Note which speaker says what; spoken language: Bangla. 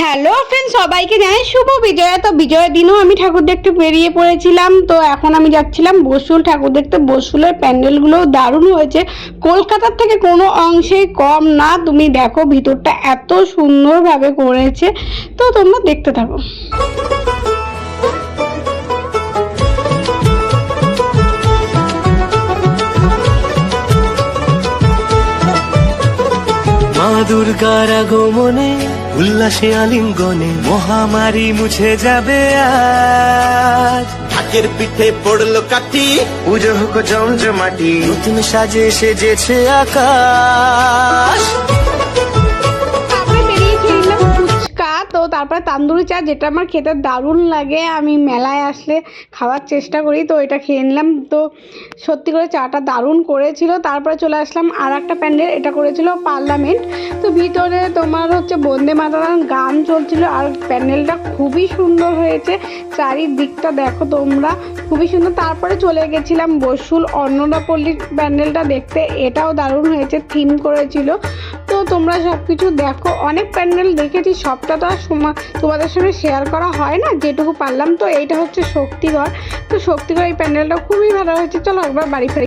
Speaker 1: হ্যালো ফ্রেন্ড, সবাইকে জানাই শুভ বিজয়া। তো বিজয়ের দিনও আমি ঠাকুর দেখতে বেরিয়ে পড়েছিলাম। তো এখন আমি যাচ্ছিলাম বসুল ঠাকুর দেখতে। বসুলের প্যান্ডেলগুলো দারুণ হয়েছে, কলকাতার থেকে কোনো অংশেই কম না। তুমি দেখো ভিতরটা এত সুন্দরভাবে করেছে, তো তোমরা দেখতে থাকো।
Speaker 2: মা দুর্গার আগমনে উল্লাসে আলিঙ্গনে মহামারী মুছে যাবে আজ।
Speaker 3: ঢাকের পিঠে পড়লো কাঠি,
Speaker 2: পুজো হোক জমজমাটি, নতুন সাজে সেজেছে আকাশ।
Speaker 1: তারপরে বেরিয়ে খেয়ে নিলাম ফুচকা, তো তারপরে তান্দুরি চা, যেটা আমার খেতে দারুণ লাগে। আমি মেলায় আসলে খাওয়ার চেষ্টা করি, তো এটা খেয়ে নিলাম। তো সত্যি করে চাটা দারুণ করেছিল। তারপরে চলে আসলাম আর একটা প্যান্ডেল, এটা করেছিল পার্লামেন্ট। তো ভিতরে তোমার হচ্ছে বন্দে মাতরম গান চলছিল, আর প্যান্ডেলটা খুবই সুন্দর হয়েছে। চারিদিকটা দেখো তোমরা, খুবই সুন্দর। তারপরে চলে গেছিলাম বসুল অন্নদাপল্লীর প্যান্ডেলটা দেখতে, এটাও দারুণ হয়েছে, থিম করেছিল। তো তোমরা সব কিছু দেখো, অনেক প্যান্ডেল দেখেছি, সবটা তো আর তোমাদের সঙ্গে শেয়ার করা হয় না, যেটুকু পারলাম। তো এইটা হচ্ছে শক্তিগড়। তো শক্তিগড় এই প্যান্ডেলটা খুবই ভালো হয়েছে। চলো একবার বাড়ি ফিরে।